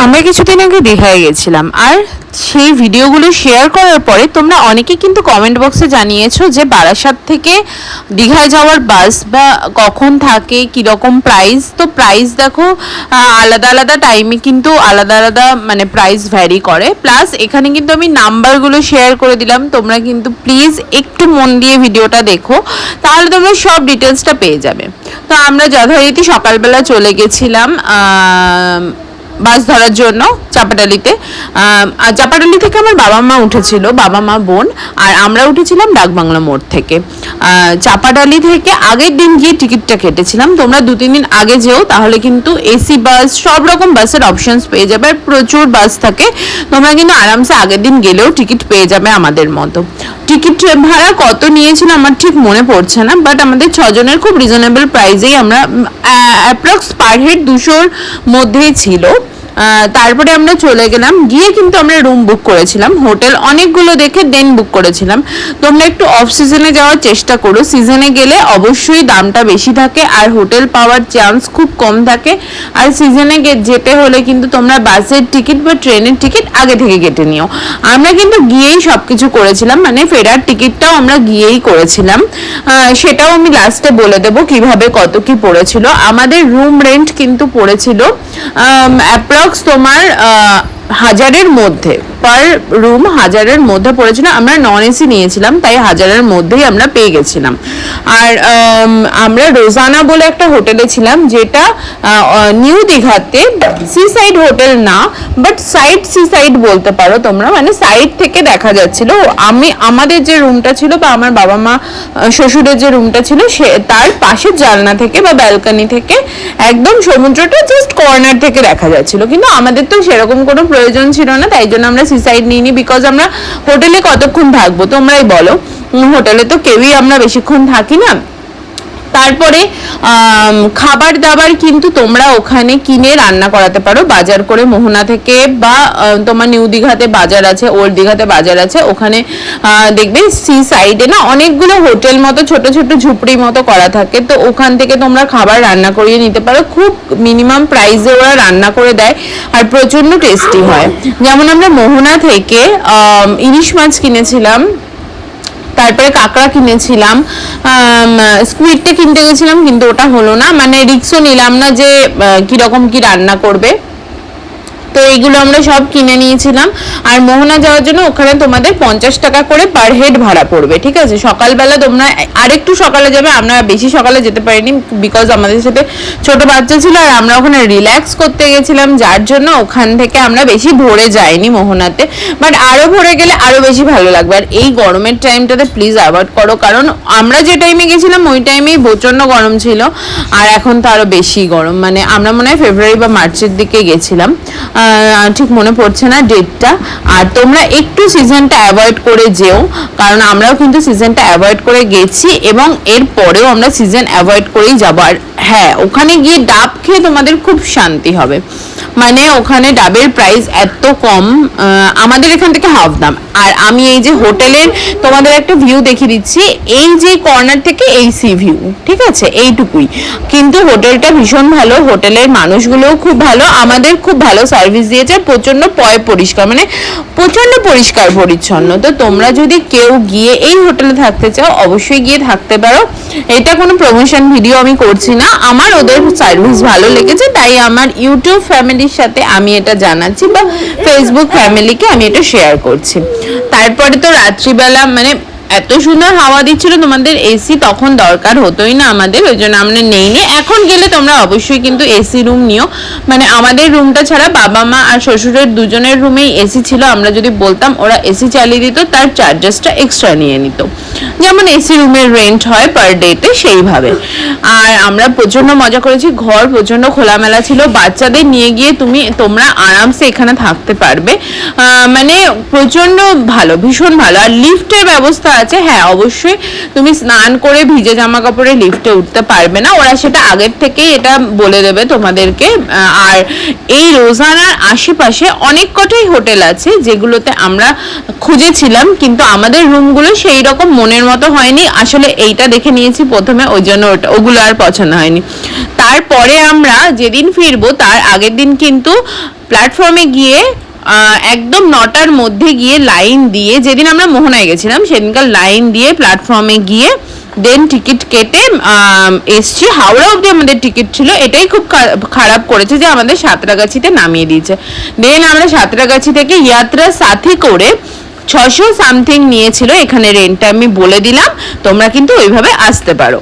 আমরা কিছুদিন আগে দীঘায় গেছিলাম, আর সেই ভিডিওগুলো শেয়ার করার পরে তোমরা অনেকেই কিন্তু কমেন্ট বক্সে জানিয়েছো যে বারাসাত থেকে দীঘায় যাওয়ার বাস বা কখন থাকে, কীরকম প্রাইস। তো প্রাইস দেখো আলাদা আলাদা টাইমে কিন্তু আলাদা আলাদা মানে প্রাইস ভ্যারি করে। প্লাস এখানে কিন্তু আমি নাম্বারগুলো শেয়ার করে দিলাম, তোমরা কিন্তু প্লিজ একটু মন দিয়ে ভিডিওটা দেখো, তাহলে তোমরা সব ডিটেলসটা পেয়ে যাবে। তো আমরা যথারীতি সকালবেলা চলে গেছিলাম বাস ধরার জন্য চাপাডালিতে। চাপাডালি থেকে আমার বাবা মা উঠেছিল, বাবা মা বোন, আর আমরা উঠেছিলাম ডাকবাংলা মোড় থেকে। চাপাডালি থেকে আগের দিন গিয়ে টিকিটটা কেটেছিলাম। তোমরা 2-3 দিন আগে যেও, তাহলে কিন্তু এসি বাস সব রকম বাসের অপশনস পেয়ে যাবে, আর প্রচুর বাস থাকে। তোমরা কিন্তু আরামসে আগের দিন গেলেও টিকিট পেয়ে যাবে আমাদের মতো। টিকিট ভাড়া কত নিয়েছিল আমার ঠিক মনে পড়ছে না, বাট আমাদের 6 জনের খুব রিজনেবল প্রাইসেই আমরা অ্যাপ্রক্স পার হেড 200-র মধ্যেই ছিল। তারপরে আমরা চলে গেলাম, গিয়ে কিন্তু আমরা রুম বুক করেছিলাম, হোটেল অনেকগুলো দেখে দেন বুক করেছিলাম। তোমরা একটু অফ সিজনে যাওয়ার চেষ্টা করো, সিজনে গেলে অবশ্যই দামটা বেশি থাকে আর হোটেল পাওয়ার চান্স খুব কম থাকে। আর সিজনে যেতে হলে কিন্তু তোমরা বাসের টিকিট বা ট্রেনের টিকিট আগে থেকে কেটে নিও। আমরা কিন্তু গিয়েই সব কিছু করেছিলাম, মানে ফেরার টিকিটটাও আমরা গিয়েই করেছিলাম, সেটাও আমি লাস্টে বলে দেবো কিভাবে কত কি পড়েছিল। আমাদের রুম রেন্ট কিন্তু পড়েছিল অ্যাপ্রক্স তোমার 1000-এর মধ্যে, পার রুম 1000-এর মধ্যে পড়েছিল। আমরা নন এসি নিয়েছিলাম, তাই 1000-এর মধ্যেই আমরা পেয়ে গেছিলাম। আর আমরা রোজানা বলে একটা হোটেলে ছিলাম, যেটা নিউ দীঘাতে সি সাইড হোটেল না, বাট সাইড সি সাইড বলতে পারো তোমরা, মানে সাইড থেকে দেখা যাচ্ছিল। আমাদের যে রুমটা ছিল বা আমার বাবা মা শ্বশুরের যে রুমটা ছিল, সে তার পাশের জানলা থেকে বা ব্যালকনি থেকে একদম সমুদ্রটা জাস্ট কর্নার থেকে দেখা যাচ্ছিল। কিন্তু আমাদের তো সেরকম কোনো প্রয়োজন ছিল না, তাই জন্য আমরা সি সাইড নিইনি। বিকজ আমরা হোটেলে কতক্ষণ থাকবো তোমরাই বলো, হোটেলে তো কেউই আমরা বেশিক্ষণ থাকি না। তারপরে খাবার দাবার কিন্তু তোমরা ওখানে কিনে রান্না করাতে পারো, বাজার করে মোহনা থেকে, বা তোমার নিউ দীঘাতে বাজার আছে, ওল্ড দীঘাতে বাজার আছে, ওখানে দেখবে সি সাইডে না অনেকগুলো হোটেল মতো ছোট ছোট ঝুপড়ি মতো করা থাকে। তো ওখান থেকে তোমরা খাবার রান্না করিয়ে নিতে পারো, খুব মিনিমাম প্রাইসে ওরা রান্না করে দেয় আর প্রচন্ড টেস্টি হয়। যেমন আমরা মোহনা থেকে ইলিশ মাছ কিনেছিলাম, তারপরে কাঁকড়া কিনেছিলাম, স্কুইডটা কিনতে গেছিলাম কিন্তু ওটা হলো না, মানে রিক্সও নিলাম না যে কিরকম কি রান্না করবে। তো এইগুলো আমরা সব কিনে নিয়েছিলাম। আর মোহনা যাওয়ার জন্য ওখানে তোমাদের 50 টাকা করে পার হেড ভাড়া পড়বে, ঠিক আছে। সকালবেলা তোমরা আরেকটু সকালে যাবে, আমরা বেশি সকালে যেতে পারিনি বিকজ আমাদের সাথে ছোট বাচ্চা ছিল, আর আমরা ওখানে রিল্যাক্স করতে গেছিলাম, যার জন্য ওখান থেকে আমরা বেশি ভোরে যাইনি মোহনাতে। বাট আরও ভোরে গেলে আরও বেশি ভালো লাগবে। আর এই গরমের টাইমটাতে প্লিজ অ্যাভয়েড করো, কারণ আমরা যে টাইমে গেছিলাম ওই টাইমেই প্রচণ্ড গরম ছিল, আর এখন তো আরও বেশি গরম। মানে আমরা মনে হয় ফেব্রুয়ারি বা মার্চের দিকে গেছিলাম, ঠিক মনে পড়ছে না ডেটটা। আর তোমরা একটু সিজনটা অ্যাভয়েড করে যেও, কারণ আমরাও কিন্তু সিজনটা অ্যাভয়েড করে গেছি এবং এর পরেও আমরা সিজন অ্যাভয়েড করেই যাবো। আর হ্যাঁ, ওখানে গিয়ে ডাব খেয়ে তোমাদের খুব শান্তি হবে, মানে ওখানে ডাবের প্রাইস এত কম, আমাদের এখান থেকে হাফ দাম। আর আমি এই যে হোটেলের তোমাদের একটা ভিউ দেখিয়ে দিচ্ছি, এই যে কর্নার থেকে এই সি ভিউ, ঠিক আছে, এইটুকুই। কিন্তু হোটেলটা ভীষণ ভালো, হোটেলের মানুষগুলোও খুব ভালো, আমাদের খুব ভালো সার্ভিস দিয়েছে, প্রচন্ড পরিষ্কার, মানে প্রচন্ড পরিষ্কার পরিচ্ছন্ন। তো তোমরা যদি কেউ গিয়ে এই হোটেলে থাকতে চাও অবশ্যই গিয়ে থাকতে পারো। এটা কোনো প্রমোশন ভিডিও আমি করছি না, আমার ওদের সার্ভিস ভালো লেগেছে, তাই আমার ইউটিউব ফ্যামিলির সাথে আমি এটা জানাচ্ছি, বা ফেসবুক ফ্যামিলিকে আমি এটা শেয়ার করছি। তারপরে তো রাত্রিবেলা মানে এত সুন্দর হাওয়া দিচ্ছিল, তোমাদের এসি তখন দরকার হতোই না আমাদের, ওই জন্য আমরা নেইনি। এখন গেলে তোমরা অবশ্যই কিন্তু এসি রুম নিও, মানে আমাদের রুমটা ছাড়া বাবা মা আর শ্বশুরের দুজনের রুমেই এসি ছিল। আমরা যদি বলতাম ওরা এসি চালিয়ে দিত, তার চার্জেসটা এক্সট্রা নিয়ে নিত, যেমন এসি রুমের রেন্ট হয় পার ডেতে সেইভাবে। আর আমরা প্রচন্ড মজা করেছি, ঘর প্রচন্ড খোলামেলা ছিল, বাচ্চাদের নিয়ে গিয়ে তোমরা আরামসে এখানে থাকতে পারবে, মানে প্রচন্ড ভালো, ভীষণ ভালো। আর লিফটের ব্যবস্থা আছে, হ্যাঁ অবশ্যই তুমি স্নান করে ভিজে জামা কাপড়ে লিফটে উঠতে পারবে না, ওরা সেটা আগের থেকেই এটা বলে দেবে তোমাদেরকে। আর এই রোজানার আশেপাশে অনেক কটাই হোটেল আছে যেগুলোতে আমরা খুঁজেছিলাম, কিন্তু আমাদের রুমগুলো সেই রকম মনে মনের মতো হয়নি, আসলে এইটা দেখে নিয়েছি প্রথমে, ওই জন্য ওগুলো আর পছন্দ হয়নি। তারপরে আমরা যেদিন ফিরবো তার আগের দিন কিন্তু প্ল্যাটফর্মে গিয়ে একদম 9টার মধ্যে গিয়ে লাইন দিয়ে, যেদিন আমরা মোহনায় গেছিলাম সেদিনকার লাইন দিয়ে প্ল্যাটফর্মে গিয়ে দেন টিকিট কেটে এসছি। হাওড়া অবধি আমাদের টিকিট ছিল, এটাই খুব খারাপ করেছে যে আমাদের সাঁতরাগাছিতে নামিয়ে দিয়েছে। দেন আমরা সাঁতরাগাছি থেকে ইয়াত্রা সাথী করে 600 সামথিং নিয়েছিল, এখানে রেন্টটা আমি বলে দিলাম, তোমরা কিন্তু ওইভাবে আসতে পারো।